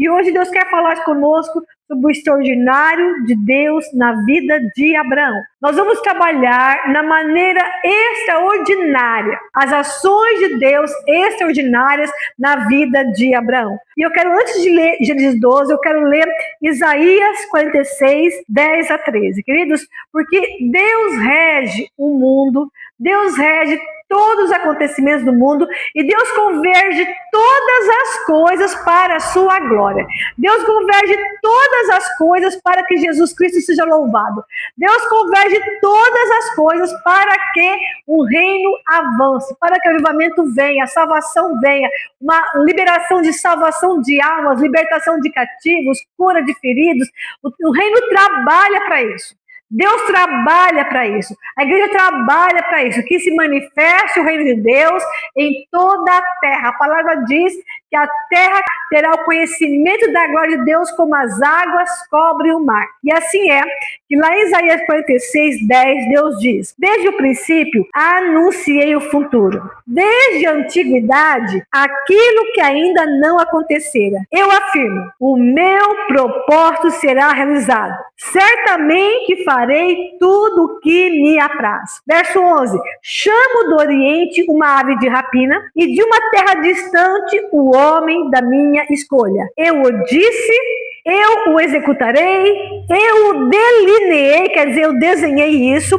E hoje Deus quer falar conosco sobre o extraordinário de Deus na vida de Abraão. Nós vamos trabalhar na maneira extraordinária, as ações de Deus extraordinárias na vida de Abraão. E eu quero, antes de ler Gênesis 12, eu quero ler Isaías 46, 10 a 13. Queridos, porque Deus rege o mundo, Deus rege todos os acontecimentos do mundo e Deus converge todas as coisas para a sua glória. Deus converge todas as coisas para que Jesus Cristo seja louvado. Deus converge todas as coisas para que o reino avance, para que o avivamento venha, a salvação venha, uma liberação de salvação de almas, libertação de cativos, cura de feridos. O reino trabalha para isso. Deus trabalha para isso, a igreja trabalha para isso, que se manifeste o reino de Deus em toda a terra. A palavra diz que a terra terá o conhecimento da glória de Deus como as águas cobrem o mar. E assim é, que lá em Isaías 46, 10, Deus diz: desde o princípio anunciei o futuro, desde a antiguidade aquilo que ainda não acontecera. Eu afirmo, o meu propósito será realizado, certamente farei tudo o que me apraz. Verso 11, chamo do Oriente uma ave de rapina e de uma terra distante o homem da minha escolha. Eu o disse, eu o executarei, eu o delineei, quer dizer, eu desenhei isso,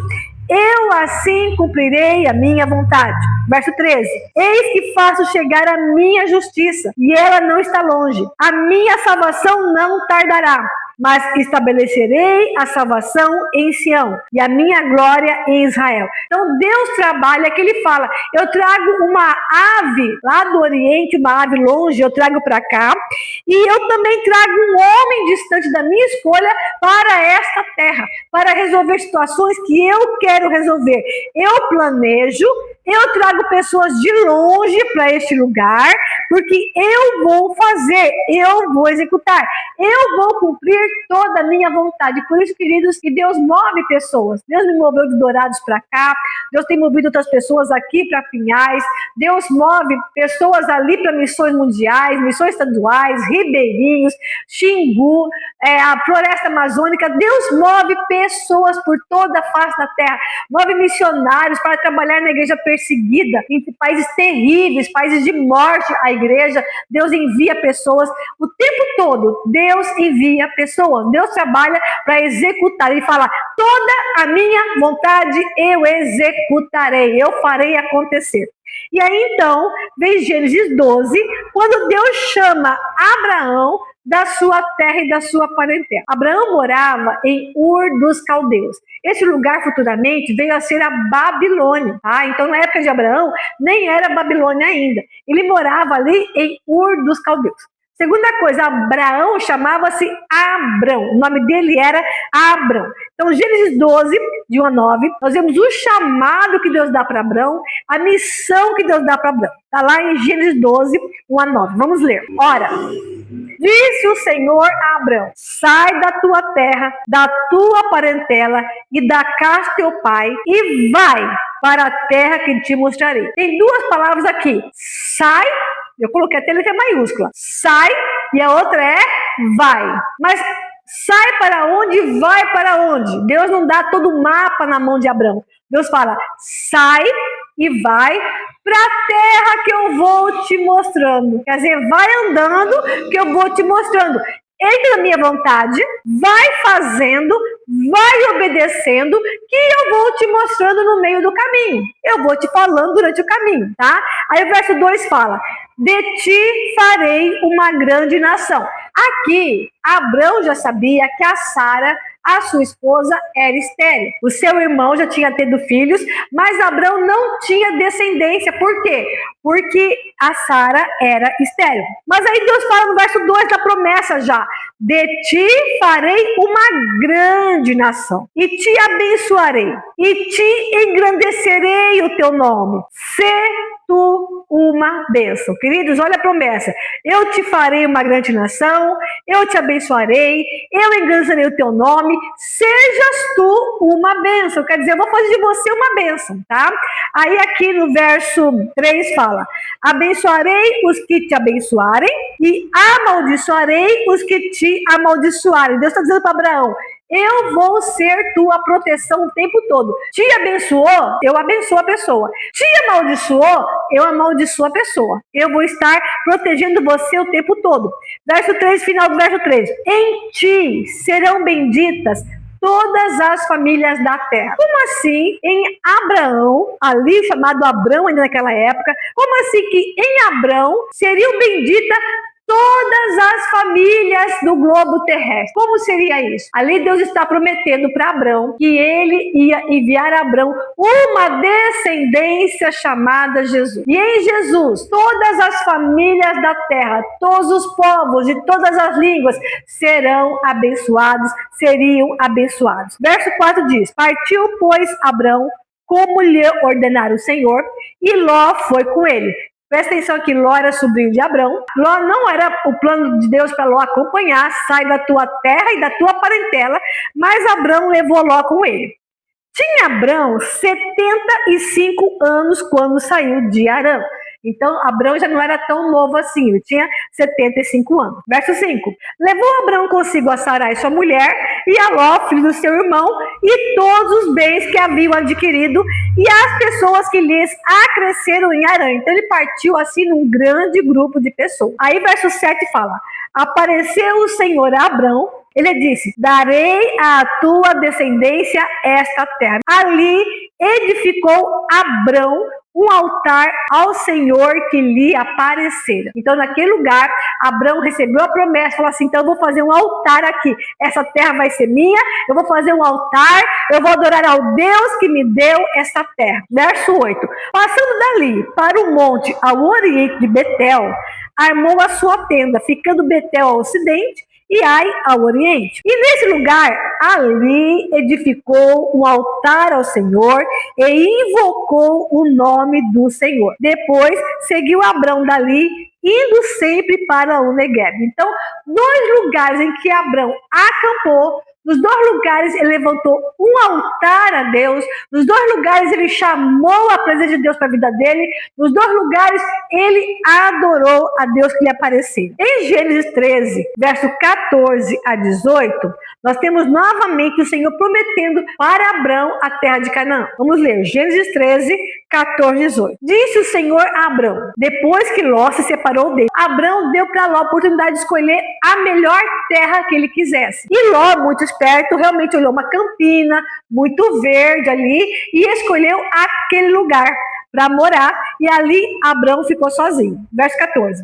eu assim cumprirei a minha vontade. Verso 13, eis que faço chegar a minha justiça, e ela não está longe. A minha salvação não tardará, mas estabelecerei a salvação em Sião e a minha glória em Israel. Então Deus trabalha, que ele fala, eu trago uma ave lá do Oriente, uma ave longe, eu trago para cá, e eu também trago um homem distante da minha escolha para esta terra, para resolver situações que eu quero resolver. Eu planejo, eu trago pessoas de longe para este lugar, porque eu vou fazer, eu vou executar, eu vou cumprir toda a minha vontade. Por isso, queridos, que Deus move pessoas. Deus me moveu de Dourados para cá, Deus tem movido outras pessoas aqui para Pinhais, Deus move pessoas ali para missões mundiais, missões estaduais, Ribeirinhos, Xingu, a Floresta Amazônica. Deus move pessoas por toda a face da terra, move missionários para trabalhar na igreja perseguida, em países terríveis, países de morte, a igreja. Deus envia pessoas o tempo todo. Deus envia pessoas. Deus trabalha para executar. Ele fala, toda a minha vontade eu executarei, eu farei acontecer. E aí então, vem Gênesis 12, quando Deus chama Abraão da sua terra e da sua parentela. Abraão morava em Ur dos Caldeus. Esse lugar futuramente veio a ser a Babilônia. Então, na época de Abraão, nem era Babilônia ainda. Ele morava ali em Ur dos Caldeus. Segunda coisa, Abraão chamava-se Abrão. O nome dele era Abrão. Então, Gênesis 12, de 1 a 9, nós vemos o chamado que Deus dá para Abrão, a missão que Deus dá para Abrão. Está lá em Gênesis 12, 1 a 9. Vamos ler. Ora, disse o Senhor a Abrão, sai da tua terra, da tua parentela e da casa do teu pai e vai para a terra que te mostrarei. Tem duas palavras aqui, sai, eu coloquei até letra maiúscula, sai, e a outra é vai. Mas sai para onde, vai para onde? Deus não dá todo o mapa na mão de Abrão. Deus fala, sai e vai para a terra que eu vou te mostrando. Quer dizer, vai andando que eu vou te mostrando. Entra na minha vontade, vai fazendo, vai obedecendo, que eu vou te mostrando no meio do caminho. Eu vou te falando durante o caminho, tá? Aí o verso 2 fala, de ti farei uma grande nação. Aqui, Abrão já sabia que a Sara, a sua esposa, era estéril. O seu irmão já tinha tido filhos, mas Abrão não tinha descendência. Por quê? Porque a Sara era estéril. Mas aí Deus fala no verso 2 da promessa já, de ti farei uma grande nação e te abençoarei. e te engrandecerei o teu nome. Se tu uma bênção. Queridos, olha a promessa. Eu te farei uma grande nação, eu te abençoarei, eu engrandecerei o teu nome, sejas tu uma bênção. Quer dizer, eu vou fazer de você uma bênção, tá? Aí aqui no verso 3 fala: abençoarei os que te abençoarem e amaldiçoarei os que te amaldiçoarem. Deus está dizendo para Abraão: eu vou ser tua proteção o tempo todo. Te abençoou, eu abençoo a pessoa. Te amaldiçoou, eu amaldiçoo a pessoa. Eu vou estar protegendo você o tempo todo. Verso 3, final do verso 3. Em ti serão benditas todas as famílias da terra. Como assim em Abraão, ali chamado Abrão ainda naquela época, como assim que em Abrão seriam benditas todas as famílias do globo terrestre? Como seria isso? Ali Deus está prometendo para Abrão que ele ia enviar a Abrão uma descendência chamada Jesus. E em Jesus, todas as famílias da terra, todos os povos de todas as línguas serão abençoados, seriam abençoados. Verso 4 diz: partiu, pois, Abrão, como lhe ordenara o Senhor, e Ló foi com ele. Presta atenção que Ló era sobrinho de Abrão. Ló não era o plano de Deus para Ló acompanhar, sai da tua terra e da tua parentela, mas Abrão levou Ló com ele. Tinha Abrão 75 anos quando saiu de Harã. Então, Abrão já não era tão novo assim, ele tinha 75 anos. Verso 5. Levou Abrão consigo a Sarai, sua mulher, e a Ló, filho do seu irmão, e todos os bens que haviam adquirido, e as pessoas que lhes acresceram em Harã. Então, ele partiu assim num grande grupo de pessoas. Aí, verso 7 fala: apareceu o Senhor a Abrão, ele disse: darei à tua descendência esta terra. Ali edificou Abrão um altar ao Senhor que lhe aparecera. Então, naquele lugar, Abrão recebeu a promessa, falou assim: então eu vou fazer um altar aqui, essa terra vai ser minha, eu vou fazer um altar, eu vou adorar ao Deus que me deu essa terra. Verso 8. Passando dali para o monte ao oriente de Betel, armou a sua tenda, ficando Betel ao ocidente e Ai ao oriente. E nesse lugar, ali edificou um altar ao Senhor e invocou o nome do Senhor. Depois seguiu Abrão dali, indo sempre para o Negueb. Então, dois lugares em que Abrão acampou, nos dois lugares ele levantou um altar a Deus, nos dois lugares ele chamou a presença de Deus para a vida dele, nos dois lugares ele adorou a Deus que lhe apareceu. Em Gênesis 13, verso 14 a 18, nós temos novamente o Senhor prometendo para Abrão a terra de Canaã. Vamos ler Gênesis 13, 14 e 18. Disse o Senhor a Abrão, depois que Ló se separou dele, Abrão deu para Ló a oportunidade de escolher a melhor terra que ele quisesse. E Ló, muito esperto, realmente olhou uma campina muito verde ali e escolheu aquele lugar para morar, e ali Abrão ficou sozinho. Verso 14.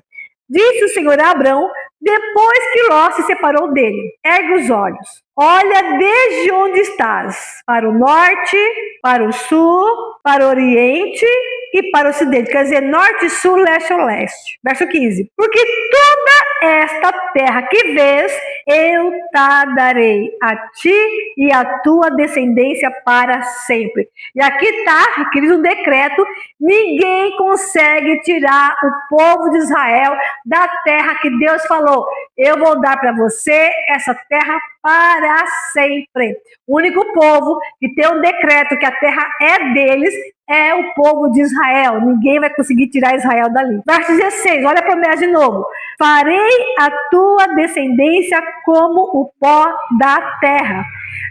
Disse o Senhor a Abrão, depois que Ló se separou dele: ergue os olhos, olha desde onde estás, para o norte, para o sul, para o oriente e para o ocidente. Quer dizer, norte, sul, leste ou leste. Verso 15. Porque toda esta terra que vês, eu te darei a ti e a tua descendência para sempre. E aqui está, querido, um decreto: ninguém consegue tirar o povo de Israel da terra que Deus falou: eu vou dar para você essa terra para sempre. O único povo que tem um decreto que a terra é deles é o povo de Israel. Ninguém vai conseguir tirar Israel dali. Verso 16, olha a promessa de novo: farei a tua descendência como o pó da terra,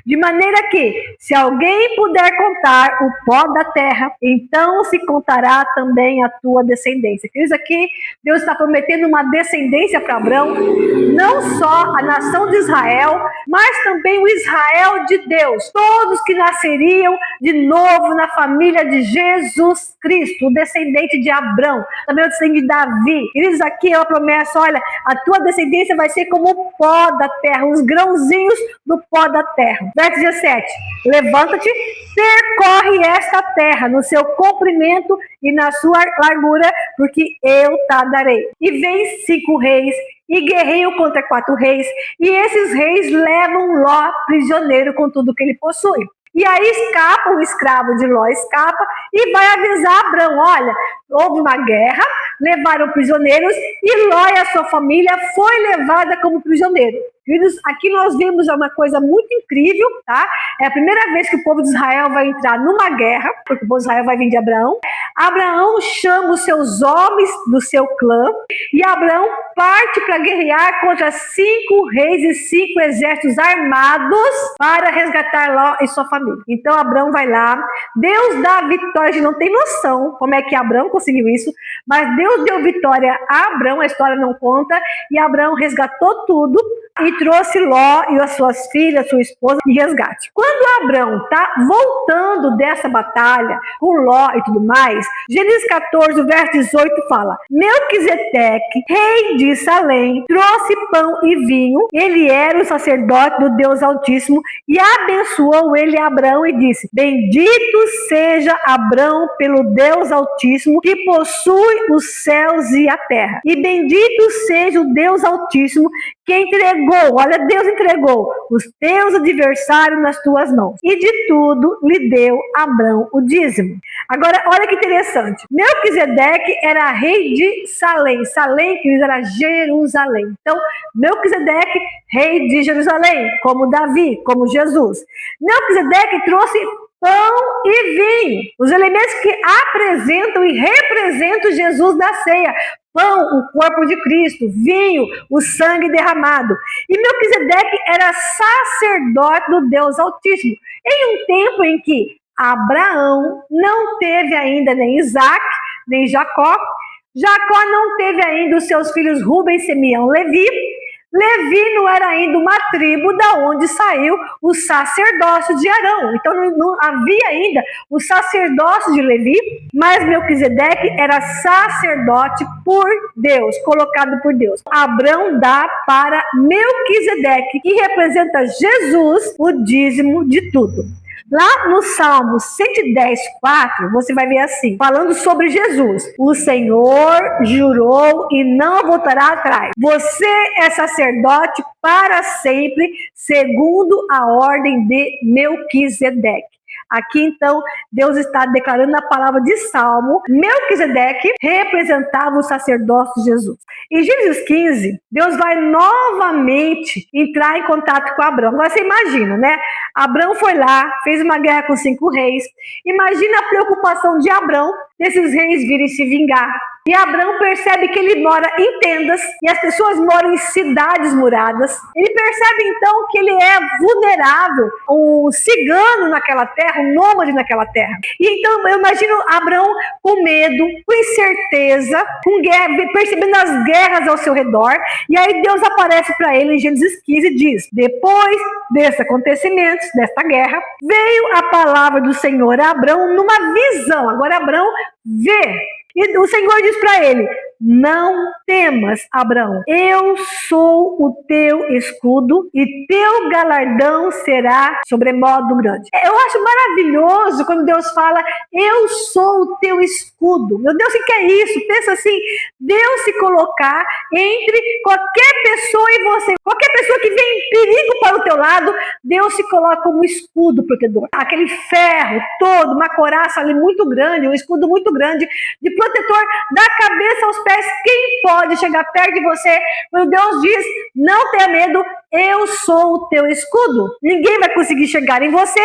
de maneira que, se alguém puder contar o pó da terra, então se contará também a tua descendência. Isso aqui, Deus está prometendo uma descendência para Abrão, não só a nação de Israel, mas também o Israel de Deus, todos que nasceriam de novo na família de Jesus Cristo, o descendente de Abrão, também o descendente de Davi. Eles aqui é uma promessa: olha, a tua descendência vai ser como o pó da terra, os grãozinhos do pó da terra. Verso 17: levanta-te, percorre esta terra no seu comprimento e na sua largura, porque eu te darei. E vem 5 reis e guerreiam contra 4 reis, e esses reis levam Ló prisioneiro com tudo que ele possui. E aí escapa, o escravo de Ló escapa e vai avisar Abrão, olha, houve uma guerra, levaram prisioneiros e Ló e a sua família foi levada como prisioneiro. Queridos, aqui nós vemos uma coisa muito incrível, tá? É a primeira vez que o povo de Israel vai entrar numa guerra, porque o povo de Israel vai vir de Abraão. Abraão chama os seus homens do seu clã e Abraão parte para guerrear contra 5 reis e 5 exércitos armados para resgatar Ló e sua família. Então Abraão vai lá, Deus dá a vitória, a gente não tem noção como é que Abraão conseguiu isso, mas Deus deu vitória a Abraão, a história não conta, e Abraão resgatou tudo e trouxe Ló e as suas filhas, sua esposa, em resgate. Quando Abraão está voltando dessa batalha com Ló e tudo mais, Gênesis 14, verso 18 fala: Melquisedeque, rei de Salém, trouxe pão e vinho, ele era o sacerdote do Deus Altíssimo, e abençoou ele a Abraão e disse: Bendito seja Abraão pelo Deus Altíssimo, que possui os céus e a terra, e bendito seja o Deus Altíssimo, que entregou, olha, Deus entregou os teus adversários nas tuas mãos, e de tudo lhe deu Abrão o dízimo. Agora, olha que interessante, Melquisedeque era rei de Salém, Salém que era Jerusalém. Então, Melquisedeque, rei de Jerusalém, como Davi, como Jesus. Melquisedeque trouxe pão e vinho, os elementos que apresentam e representam Jesus na ceia. Pão, o corpo de Cristo, vinho, o sangue derramado. E Melquisedeque era sacerdote do Deus Altíssimo, em um tempo em que Abraão não teve ainda nem Isaac, nem Jacó. Jacó não teve ainda os seus filhos Rubem, Simeão, Levi. Levi não era ainda uma tribo da onde saiu o sacerdócio de Arão. Então não havia ainda o sacerdócio de Levi, mas Melquisedeque era sacerdote por Deus, colocado por Deus. Abrão dá para Melquisedeque, que representa Jesus, o dízimo de tudo. Lá no Salmo 110:4, você vai ver assim, falando sobre Jesus: o Senhor jurou e não voltará atrás. Você é sacerdote para sempre, segundo a ordem de Melquisedeque. Aqui, então, Deus está declarando na palavra de Salmo, Melquisedeque representava o sacerdócio de Jesus. Em Gênesis 15, Deus vai novamente entrar em contato com Abrão. Agora você imagina, né? Abrão foi lá, fez uma guerra com 5 reis. Imagina a preocupação de Abrão desses reis virem se vingar. E Abrão percebe que ele mora em tendas e as pessoas moram em cidades muradas. Ele percebe então que ele é vulnerável, um cigano naquela terra, um nômade naquela terra. E então eu imagino Abrão com medo, com incerteza, com guerra, percebendo as guerras ao seu redor. E aí Deus aparece para ele em Gênesis 15 e diz: depois desses acontecimentos, desta guerra, veio a palavra do Senhor a Abrão numa visão. Agora Abrão vê. E o Senhor diz para ele: não temas, Abraão, eu sou o teu escudo e teu galardão será sobremodo grande. Eu acho maravilhoso quando Deus fala: eu sou o teu escudo. Meu Deus, o que é isso? Pensa assim, Deus se colocar entre qualquer pessoa e você. Qualquer pessoa que vem em perigo para o teu lado, Deus se coloca como escudo protetor. Aquele ferro todo, uma coraça ali muito grande, um escudo muito grande, de protetor da cabeça aos pés. Quem pode chegar perto de você? Quando Deus diz: não tenha medo, eu sou o teu escudo. Ninguém vai conseguir chegar em você,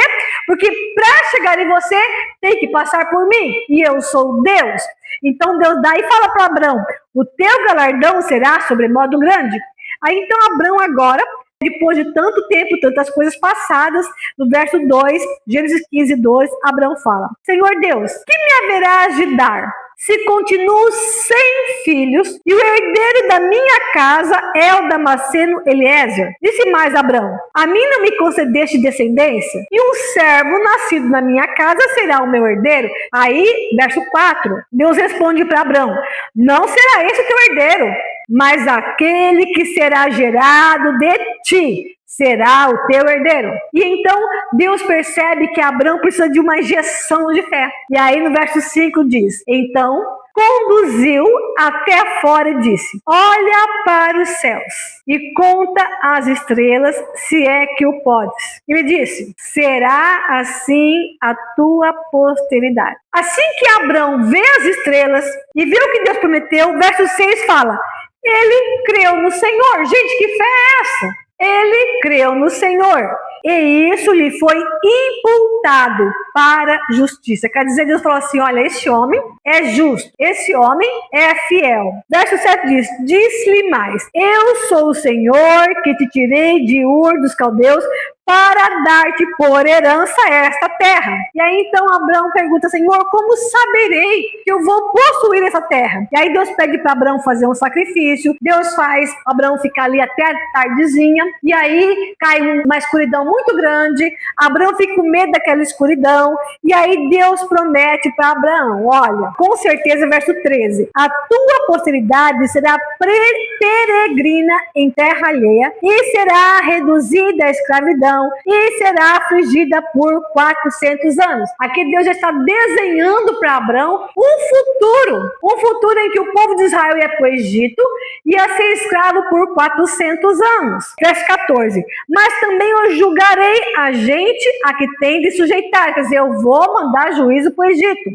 porque para chegar em você tem que passar por mim, e eu sou Deus. Então Deus dá e fala para Abrão: o teu galardão será sobremodo grande. Aí então Abrão agora, depois de tanto tempo, tantas coisas passadas, no verso 2, Gênesis 15:2, Abrão fala: Senhor Deus, que me haverás de dar, se continuo sem filhos, e o herdeiro da minha casa é o Damasceno Eliezer? Disse mais Abrão: a mim não me concedeste descendência, e um servo nascido na minha casa será o meu herdeiro? Aí, verso 4, Deus responde para Abrão: não será esse o teu herdeiro, mas aquele que será gerado de ti será o teu herdeiro. E então Deus percebe que Abraão precisa de uma injeção de fé. E aí no verso 5 diz: então conduziu até fora e disse: olha para os céus e conta as estrelas, se é que o podes. E me disse: será assim a tua posteridade. Assim que Abraão vê as estrelas e vê o que Deus prometeu, o verso 6 fala: ele creu no Senhor. Gente, que fé é essa? Ele creu no Senhor e isso lhe foi imputado para justiça. Quer dizer, Deus falou assim: olha, esse homem é justo, esse homem é fiel. Verso 7 diz: disse-lhe mais: eu sou o Senhor que te tirei de Ur dos Caldeus para dar-te por herança esta terra. E aí então Abraão pergunta: Senhor, como saberei que eu vou possuir essa terra? E aí Deus pede para Abraão fazer um sacrifício. Deus faz Abraão ficar ali até a tardezinha. E aí cai uma escuridão muito grande. Abraão fica com medo daquela escuridão. E aí Deus promete para Abraão: olha, com certeza, verso 13: a tua posteridade será peregrina em terra alheia e será reduzida à escravidão e será afligida por 400 anos. Aqui Deus já está desenhando para Abraão um futuro em que o povo de Israel ia para o Egito e ia ser escravo por 400 anos. Verso 14: mas também eu julgarei a gente a que tem de sujeitar, quer dizer, eu vou mandar juízo para o Egito.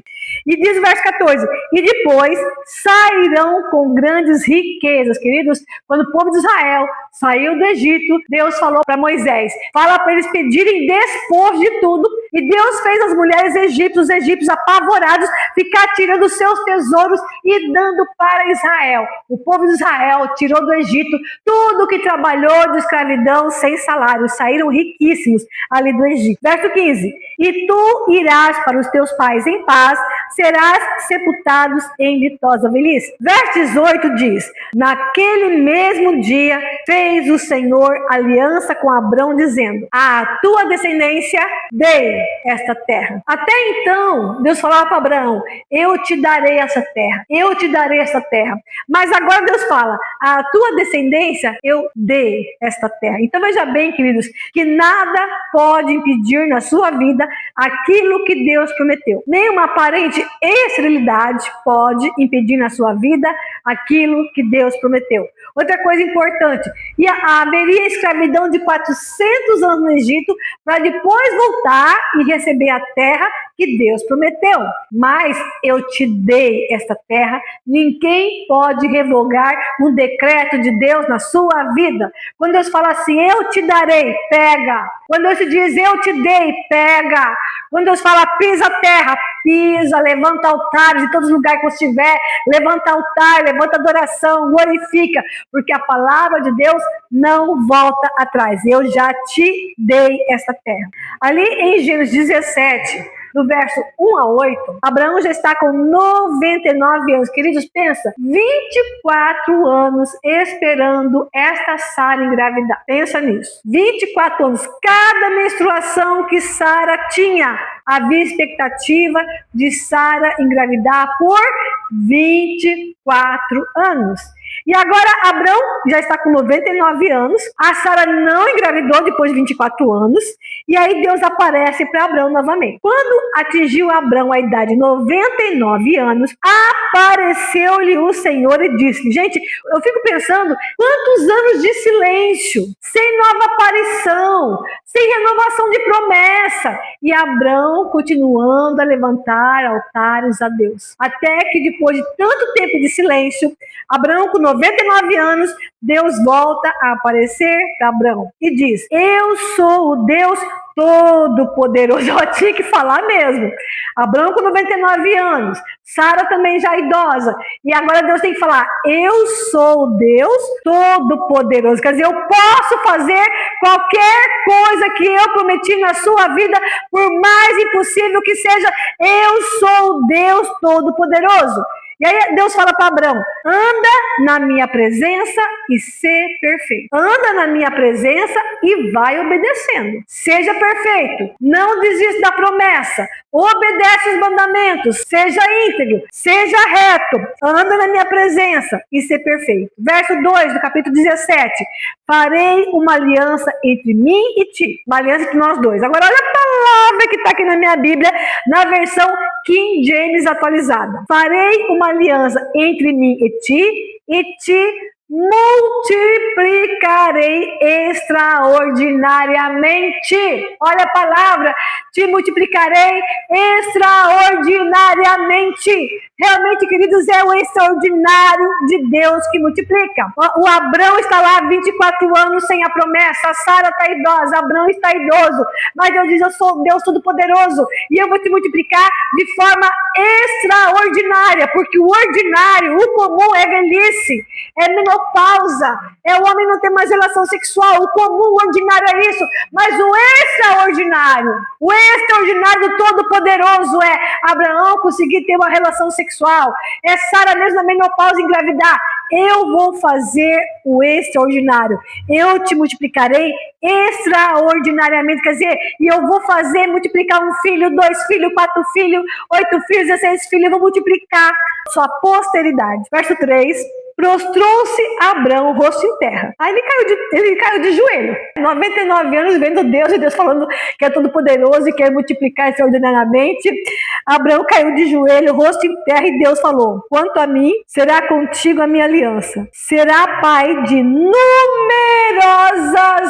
E diz o verso 14: e depois sairão com grandes riquezas. Queridos, quando o povo de Israel saiu do Egito, Deus falou para Moisés: fala para eles pedirem despojo de tudo. E Deus fez as mulheres egípcias, os egípcios apavorados, ficar tirando seus tesouros e dando para Israel. O povo de Israel tirou do Egito tudo que trabalhou de escravidão sem salário. Saíram riquíssimos ali do Egito. Verso 15: e tu irás para os teus pais em paz, serás sepultados em ditosa velhice. Verso 18 diz: naquele mesmo dia fez o Senhor aliança com Abrão, dizendo: à tua descendência dei esta terra. Até então, Deus falava para Abraão: eu te darei essa terra, eu te darei essa terra. Mas agora Deus fala: à tua descendência eu dei esta terra. Então veja bem, queridos, que nada pode impedir na sua vida aquilo que Deus prometeu. Nenhuma aparente esterilidade pode impedir na sua vida aquilo que Deus prometeu. Outra coisa importante: e haveria escravidão de 400 anos no Egito para depois voltar e receber a terra que Deus prometeu. Mas eu te dei esta terra, ninguém pode revogar um decreto de Deus na sua vida. Quando Deus fala assim: eu te darei, pega. Quando Deus te diz: eu te dei, pega. Quando Deus fala: pisa a terra, pisa, levanta altares em todos os lugares que você estiver, levanta altar, levanta adoração, glorifica, porque a palavra de Deus não volta atrás. Eu já te dei esta terra. Ali em Gênesis 17, do verso 1 a 8, Abraão já está com 99 anos. Queridos, pensa, 24 anos esperando esta Sara engravidar. Pensa nisso. 24 anos. Cada menstruação que Sara tinha, havia expectativa de Sara engravidar por 24 anos. E agora Abraão já está com 99 anos, a Sara não engravidou depois de 24 anos, e aí Deus aparece para Abraão novamente. Quando atingiu Abraão a idade de 99 anos, apareceu-lhe o Senhor e disse: gente, eu fico pensando, quantos anos de silêncio, sem nova aparição, sem renovação de promessa, e Abraão continuando a levantar altares a Deus. Até que depois de tanto tempo de silêncio, Abraão com 99 anos, Deus volta a aparecer para Abraão e diz: eu sou o Deus Todo-Poderoso. Eu tinha que falar mesmo. Abraão com 99 anos, Sara também já idosa, e agora Deus tem que falar: eu sou o Deus Todo-Poderoso. Quer dizer, eu posso fazer qualquer coisa que eu prometi na sua vida, por mais impossível que seja. Eu sou o Deus Todo-Poderoso. E aí Deus fala para Abraão: anda na minha presença e ser perfeito. Anda na minha presença e vai obedecendo. Seja perfeito. Não desista da promessa. obedece os mandamentos, seja íntegro, seja reto, anda na minha presença e ser perfeito. Verso 2 do capítulo 17. Farei uma aliança entre mim e ti. Uma aliança entre nós dois. Agora olha a palavra que está aqui na minha Bíblia, na versão King James atualizada. Farei uma aliança entre mim e te multiplicarei extraordinariamente. Olha a palavra, te multiplicarei extraordinariamente. Realmente, queridos, é o extraordinário de Deus que multiplica. O Abrão está lá há 24 anos sem a promessa, a Sara está idosa, Abrão está idoso, mas Deus diz, eu sou Deus Todo-Poderoso e eu vou te multiplicar de forma extraordinária, porque o ordinário, o comum é velhice, é menopausa, é o homem não ter mais relação sexual, o comum, o ordinário é isso, mas o extraordinário do Todo-Poderoso é Abraão conseguir ter uma relação sexual, é Sara mesmo na menopausa engravidar. Eu vou fazer o extraordinário, eu te multiplicarei extraordinariamente, quer dizer, e eu vou fazer multiplicar 1 filho, 2 filhos, 4 filhos, 8 filhos, 16 filhos, eu vou multiplicar sua posteridade. Verso 3, prostrou-se Abrão o rosto em terra. Aí ele caiu de joelho. 99 anos vendo Deus, e Deus falando que é todo poderoso e quer multiplicar extraordinariamente. Abraão caiu de joelho, rosto em terra, e Deus falou, quanto a mim, será contigo a minha aliança. Será pai de numerosas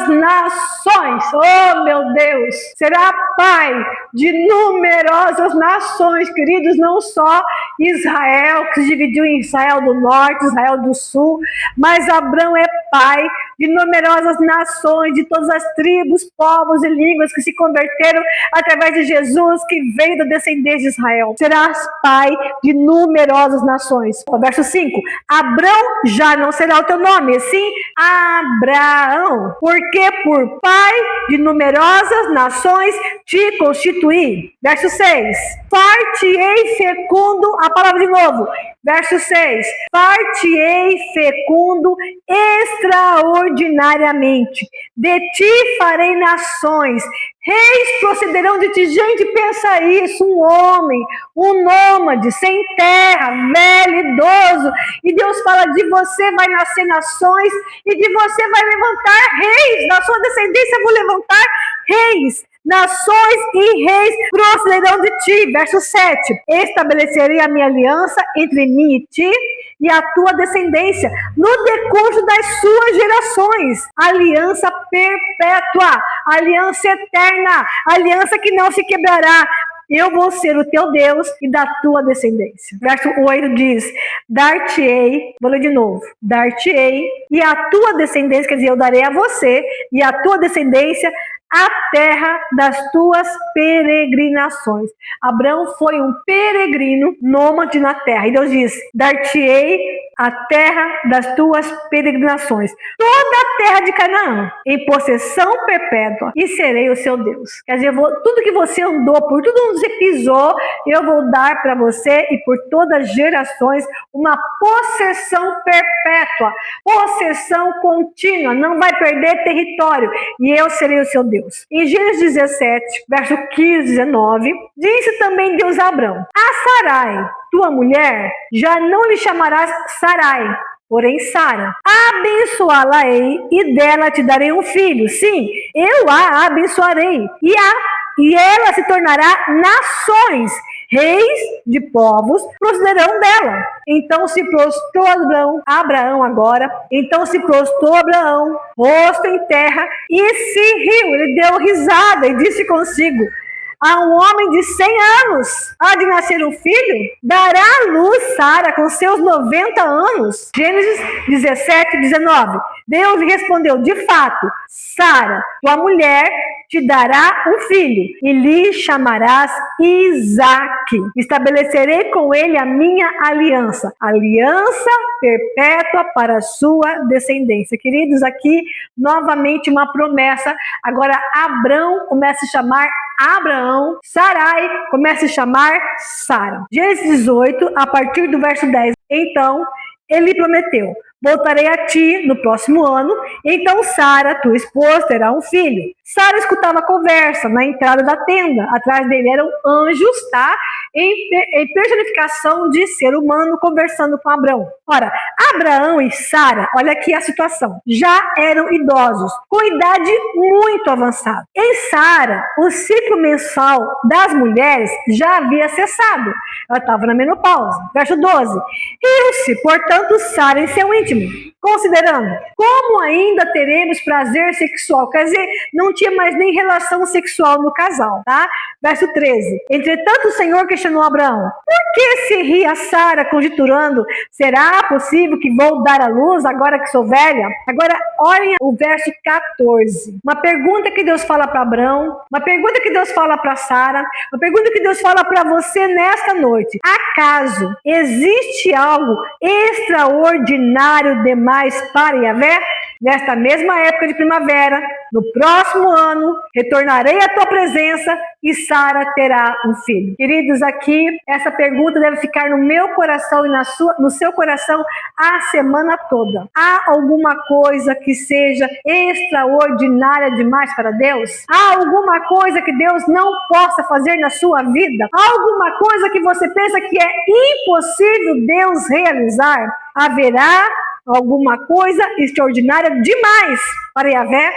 nações. Oh, meu Deus! Será pai de numerosas nações, queridos, não só Israel, que se dividiu em Israel do Norte, Israel do Sul, mas Abrão é pai de numerosas nações, de todas as tribos, povos e línguas que se converteram através de Jesus, que veio da descendência de Israel. Serás pai de numerosas nações. Verso 5, Abrão já não será o teu nome, sim Abraão, porque por pai de numerosas nações te constituí. Verso 6, far-te-ei fecundo, a palavra de novo, verso 6, far-te-ei fecundo extraordinariamente, de ti farei nações, reis procederão de ti. Gente, pensa isso, um homem, um nômade, sem terra, velho, idoso, e Deus fala, de você vai nascer nações, e de você vai levantar reis, na sua descendência vou levantar reis, nações e reis procederão de ti. Verso 7, estabelecerei a minha aliança entre mim e ti e a tua descendência no decurso das suas gerações, aliança perpétua, aliança eterna, aliança que não se quebrará. Eu vou ser o teu Deus e da tua descendência. Verso 8 diz, dar-te-ei, vou ler de novo, dar-te-ei e a tua descendência, quer dizer, eu darei a você e a tua descendência a terra das tuas peregrinações. Abraão foi um peregrino nômade na terra. E Deus diz, dar-te-ei a terra das tuas peregrinações, toda a terra de Canaã, em possessão perpétua, e serei o seu Deus. Quer dizer, tudo que você andou, por tudo que você pisou, eu vou dar para você e por todas as gerações uma possessão perpétua, possessão contínua, não vai perder território, e eu serei o seu Deus. Em Gênesis 17, verso 15, 19, disse também Deus a Abrão, a Sarai, tua mulher, já não lhe chamarás Sarai, porém Sara. Abençoá-la-ei e dela te darei um filho. Sim, eu a abençoarei e ela se tornará nações. Reis de povos procederão dela. Então se prostrou Abraão agora. Então se prostrou Abraão, rosto em terra, e se riu. Ele deu risada e disse consigo, a um homem de 100 anos há de nascer um filho? Dará à luz Sara com seus 90 anos? Gênesis 17, 19. Deus lhe respondeu, de fato, Sara, tua mulher, te dará um filho, e lhe chamarás Isaque. Estabelecerei com ele a minha aliança perpétua para a sua descendência. Queridos, aqui novamente uma promessa. Agora Abrão começa a chamar Abraão, Sarai começa a chamar Sara. Gênesis 18, a partir do verso 10. Então ele prometeu, voltarei a ti no próximo ano, então Sara, tua esposa, terá um filho. Sara escutava a conversa na entrada da tenda. Atrás dele eram anjos, tá? Em personificação de ser humano conversando com Abraão. Ora, Abraão e Sara, olha aqui a situação, já eram idosos, com idade muito avançada. Em Sara, o ciclo menstrual das mulheres já havia cessado. Ela estava na menopausa. Verso 12. Riu-se, portanto, Sara em seu íntimo, considerando, como ainda teremos prazer sexual? Quer dizer, não tinha mais nem relação sexual no casal, tá? Verso 13. Entretanto, o Senhor questionou Abraão, por que se ria Sara, conjecturando, será possível que vou dar à luz agora que sou velha? Agora, olhem o verso 14. Uma pergunta que Deus fala para Abraão, uma pergunta que Deus fala para Sara, uma pergunta que Deus fala para você nesta noite. Acaso existe algo extraordinário demais para Yahvé? Nesta mesma época de primavera, no próximo ano, retornarei à tua presença e Sara terá um filho. Queridos, aqui, essa pergunta deve ficar no meu coração e no seu coração a semana toda. Há alguma coisa que seja extraordinária demais para Deus? Há alguma coisa que Deus não possa fazer na sua vida? Há alguma coisa que você pensa que é impossível Deus realizar? Haverá alguma coisa extraordinária demais para Yahvé?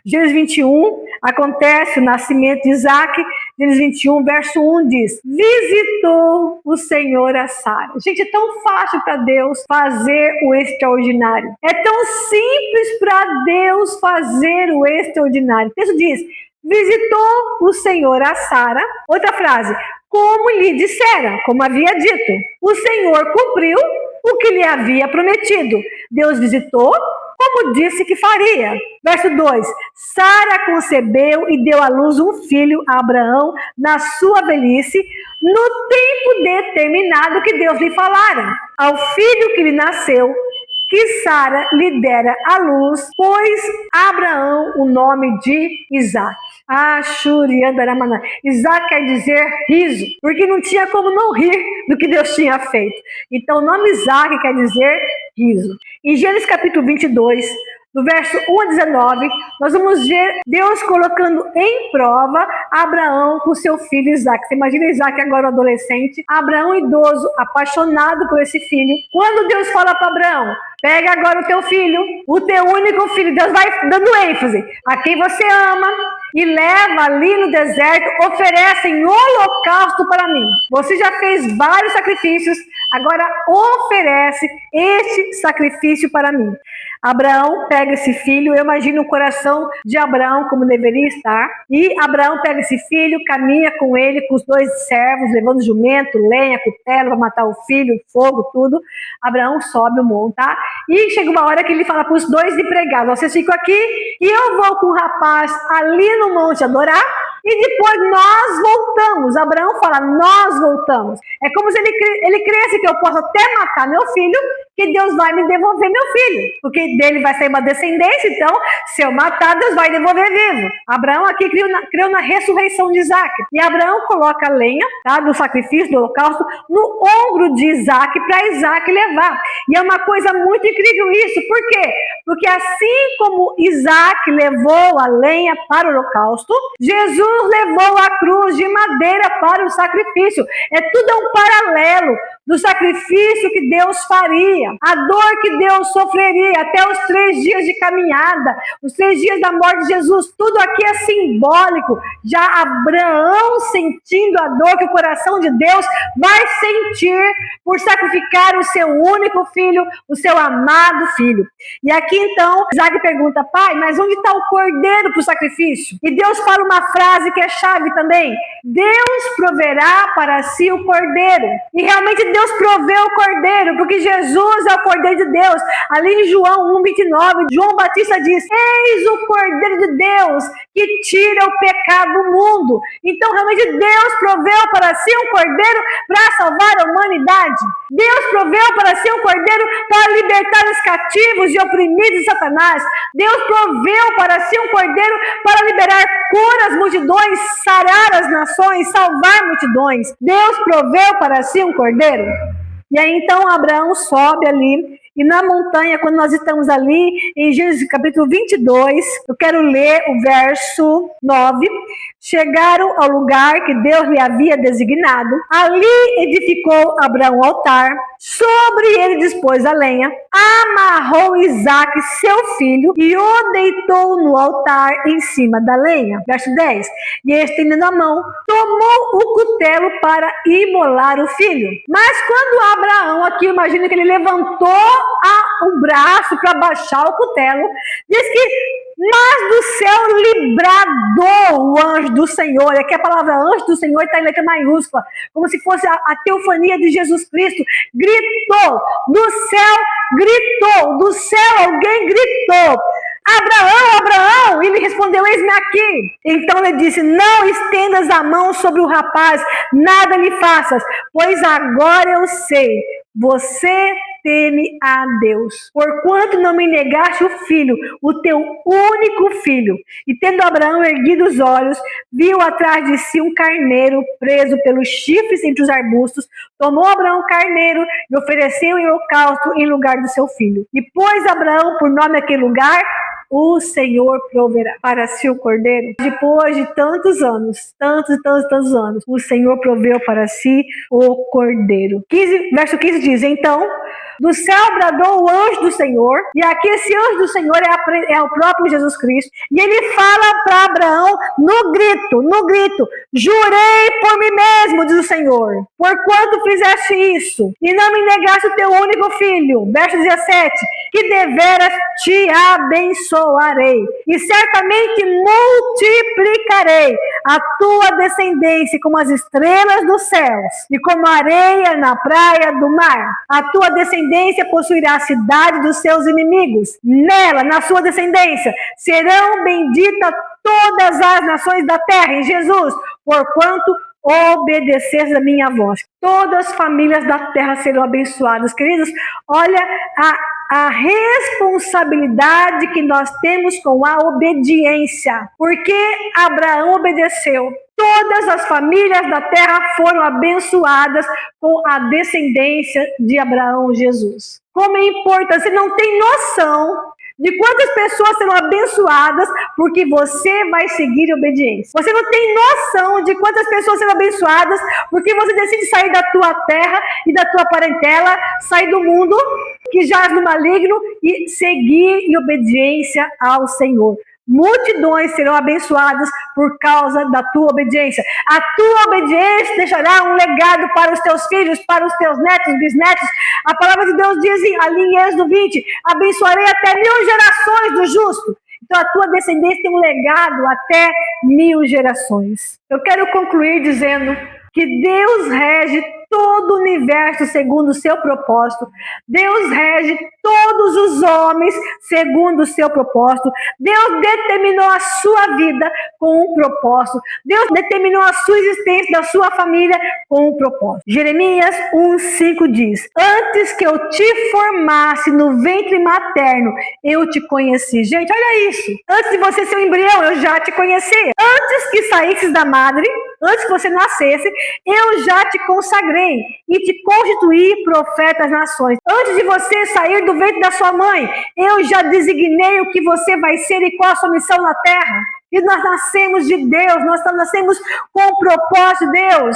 Gênesis 21, acontece o nascimento de Isaac. Gênesis 21, verso 1 diz, visitou o Senhor a Sara. Gente, é tão fácil para Deus fazer o extraordinário. É tão simples para Deus fazer o extraordinário. O texto diz, visitou o Senhor a Sara. Outra frase, como lhe dissera, como havia dito. O Senhor cumpriu o que lhe havia prometido. Deus visitou, como disse que faria. Verso 2. Sara concebeu e deu à luz um filho a Abraão na sua velhice, no tempo determinado que Deus lhe falara. Ao filho que lhe nasceu, que Sara lhe dera à luz, pôs Abraão o nome de Isaac. Isaac quer dizer riso, porque não tinha como não rir do que Deus tinha feito. Então o nome Isaac quer dizer riso. Em Gênesis capítulo 22, do verso 1 a 19, nós vamos ver Deus colocando em prova Abraão com seu filho Isaac. Você imagina Isaac agora adolescente, Abraão idoso, apaixonado por esse filho. Quando Deus fala para Abraão, pega agora o teu filho, o teu único filho, Deus vai dando ênfase a quem você ama, e leva ali no deserto, oferece em holocausto para mim. Você já fez vários sacrifícios, agora oferece este sacrifício para mim. Abraão pega esse filho, eu imagino o coração de Abraão como deveria estar, e Abraão pega esse filho, caminha com ele, com os dois servos, levando jumento, lenha, cutelo, para matar o filho, fogo, tudo. Abraão sobe o monte, tá? E chega uma hora que ele fala para os dois empregados, vocês ficam aqui e eu vou com o rapaz ali no monte adorar, e depois nós voltamos. Abraão fala, nós voltamos. É como se ele cresce que eu posso até matar meu filho, que Deus vai me devolver meu filho, porque dele vai sair uma descendência, então se eu matar, Deus vai devolver vivo. Abraão aqui creu na ressurreição de Isaac, e Abraão coloca a lenha, tá, do sacrifício, do holocausto, no ombro de Isaac, para Isaac levar. E é uma coisa muito incrível isso, por quê? Porque assim como Isaac levou a lenha para o holocausto, Jesus levou a cruz de madeira para o sacrifício. É tudo um paralelo do sacrifício que Deus faria, a dor que Deus sofreria até os 3 dias de caminhada, os 3 dias da morte de Jesus, tudo aqui é simbólico. Já Abraão sentindo a dor que o coração de Deus vai sentir por sacrificar o seu único filho, o seu amado filho. E aqui então, Isaac pergunta, pai, mas onde está o cordeiro para o sacrifício? E Deus fala uma frase que é chave também, Deus proverá para si o cordeiro. E realmente Deus proveu o cordeiro, porque Jesus é o cordeiro de Deus. Ali em João 1:29, João Batista diz, eis o cordeiro de Deus que tira o pecado do mundo. Então realmente Deus proveu para si um cordeiro para salvar a humanidade. Deus proveu para si um cordeiro para libertar os cativos e oprimidos de Satanás. Deus proveu para si um cordeiro para liberar cura às multidões, sarar as nações, salvar multidões. Deus proveu para si um cordeiro. E aí então Abraão sobe ali E na montanha, quando nós estamos ali, em Gênesis capítulo 22, eu quero ler o verso 9. Chegaram ao lugar que Deus lhe havia designado. Ali edificou Abraão um altar. Sobre ele dispôs a lenha. Amarrou Isaque, seu filho, e o deitou no altar em cima da lenha. Verso 10. E estendendo a mão, tomou o cutelo para imolar o filho. Mas quando Abraão, aqui imagina que ele levantou o braço para baixar o cutelo, diz que mas do céu lhe bradou o anjo do Senhor. Aqui a palavra anjo do Senhor está em letra maiúscula, como se fosse a teofania de Jesus Cristo. Gritou, do céu alguém gritou: Abraão, Abraão! E ele respondeu: eis-me aqui. Então ele disse: não estendas a mão sobre o rapaz, nada lhe faças, pois agora eu sei, você teme a Deus, porquanto não me negaste o filho, o teu único filho. E tendo Abraão erguido os olhos, viu atrás de si um carneiro preso pelos chifres entre os arbustos. Tomou Abraão o carneiro e ofereceu em holocausto em lugar do seu filho. E pôs Abraão por nome aquele lugar: o Senhor proverá para si o cordeiro. Depois de tantos anos, tantos anos, o Senhor proveu para si o cordeiro. Verso 15 diz: então do céu bradou o anjo do Senhor, e aqui esse anjo do Senhor é o próprio Jesus Cristo, e ele fala para Abraão no grito: jurei por mim mesmo, diz o Senhor, porquanto fizeste isso, e não me negaste o teu único filho. Verso 17: que deveras te abençoarei, e certamente multiplicarei a tua descendência como as estrelas dos céus, e como a areia na praia do mar. A tua descendência possuirá a cidade dos seus inimigos. Nela, na sua descendência, serão benditas todas as nações da terra, em Jesus, porquanto obedeceres a minha voz. Todas as famílias da terra serão abençoadas. Queridos, olha a responsabilidade que nós temos com a obediência. Porque Abraão obedeceu. Todas as famílias da terra foram abençoadas com a descendência de Abraão, Jesus. Como é importante, você não tem noção de quantas pessoas serão abençoadas porque você vai seguir a obediência. Você não tem noção de quantas pessoas serão abençoadas porque você decide sair da tua terra e da tua parentela, sair do mundo que jaz no maligno e seguir em obediência ao Senhor. Multidões serão abençoadas por causa da tua obediência. A tua obediência deixará um legado para os teus filhos, para os teus netos, bisnetos. A palavra de Deus diz ali em Êxodo 20: abençoarei até 1000 gerações do justo. Então a tua descendência tem um legado até 1000 gerações. Eu quero concluir dizendo que Deus rege todo o universo segundo o seu propósito. Deus rege todos os homens segundo o seu propósito. Deus determinou a sua vida com um propósito. Deus determinou a sua existência da sua família com um propósito. Jeremias 1:5 diz: antes que eu te formasse no ventre materno, eu te conheci. Gente, olha isso. Antes de você ser um embrião, eu já te conheci. Antes que saísses da madre, antes que você nascesse, eu já te consagrei e te constituí profeta às nações. Antes de você sair do ventre da sua mãe, eu já designei o que você vai ser e qual a sua missão na terra. E nós nascemos de Deus, nós nascemos com o propósito de Deus.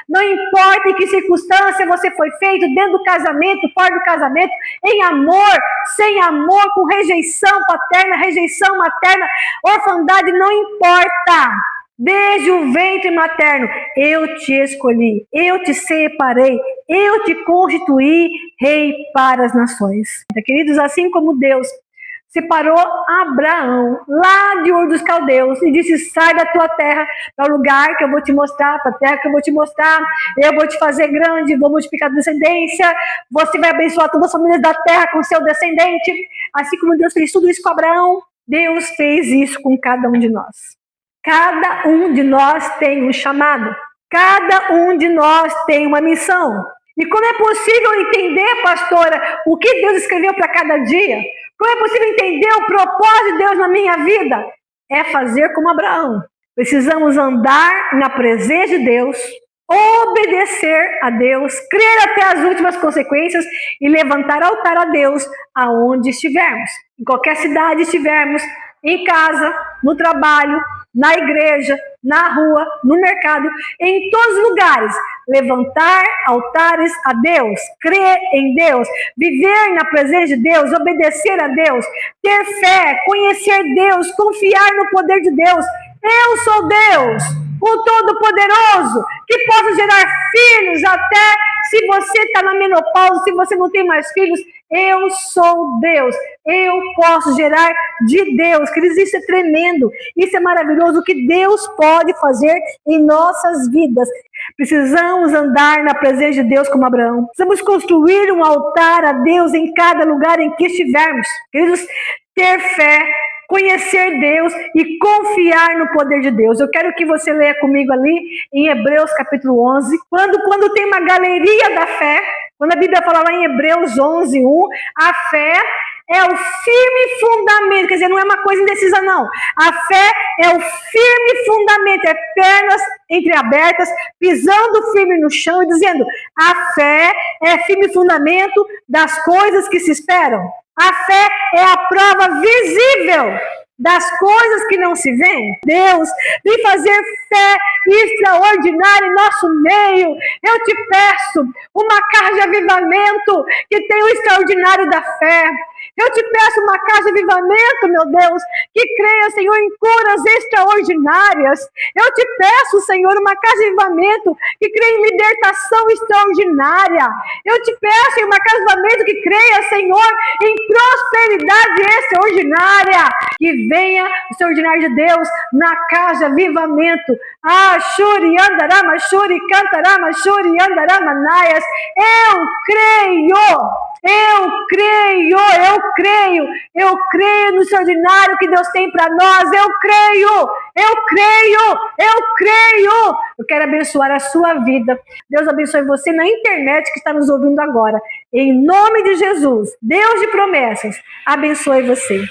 Não importa em que circunstância você foi feito, dentro do casamento, fora do casamento, em amor, sem amor, com rejeição paterna, rejeição materna, orfandade, não importa. Desde o ventre materno, eu te escolhi, eu te separei, eu te constituí rei para as nações. Queridos, assim como Deus separou Abraão lá de Ur dos Caldeus e disse: sai da tua terra para o lugar que eu vou te mostrar, para a terra que eu vou te mostrar, eu vou te fazer grande, vou multiplicar a descendência, você vai abençoar todas as famílias da terra com seu descendente. Assim como Deus fez tudo isso com Abraão, Deus fez isso com cada um de nós. Cada um de nós tem um chamado. Cada um de nós tem uma missão. E como é possível entender, pastora, o que Deus escreveu para cada dia? Como é possível entender o propósito de Deus na minha vida? É fazer como Abraão. Precisamos andar na presença de Deus, obedecer a Deus, crer até as últimas consequências e levantar altar a Deus aonde estivermos. Em qualquer cidade estivermos, em casa, no trabalho, na igreja, na rua, no mercado, em todos os lugares, levantar altares a Deus, crer em Deus, viver na presença de Deus, obedecer a Deus, ter fé, conhecer Deus, confiar no poder de Deus. Eu sou Deus, o Todo-Poderoso, que posso gerar filhos até se você está na menopausa, se você não tem mais filhos. Eu sou Deus, eu posso gerar de Deus. Queridos, isso é tremendo, isso é maravilhoso, o que Deus pode fazer em nossas vidas. Precisamos andar na presença de Deus como Abraão. Precisamos construir um altar a Deus em cada lugar em que estivermos. Queridos, ter fé, conhecer Deus e confiar no poder de Deus. Eu quero que você leia comigo ali em Hebreus capítulo 11, quando tem uma galeria da fé, quando a Bíblia fala lá em Hebreus 11, 1, a fé é o firme fundamento, quer dizer, não é uma coisa indecisa não. A fé é o firme fundamento, é pernas entreabertas, pisando firme no chão e dizendo, a fé é firme fundamento das coisas que se esperam. A fé é a prova visível das coisas que não se veem. Deus, vem fazer fé extraordinária em nosso meio. Eu te peço uma casa de avivamento que tenha o extraordinário da fé. Eu te peço uma casa de avivamento, meu Deus, que creia, Senhor, em curas extraordinárias. Eu te peço, Senhor, uma casa de avivamento que creia em libertação extraordinária. Eu te peço uma casa de avivamento que creia, Senhor, em prosperidade extraordinária. Que venha o extraordinário de Deus na casa de avivamento. Ah, Shuri andarama, Shuri cantarama, Shuri andarama naias. Eu creio no extraordinário que Deus tem para nós. Eu creio. Eu quero abençoar a sua vida. Deus abençoe você na internet que está nos ouvindo agora. Em nome de Jesus, Deus de promessas, abençoe você.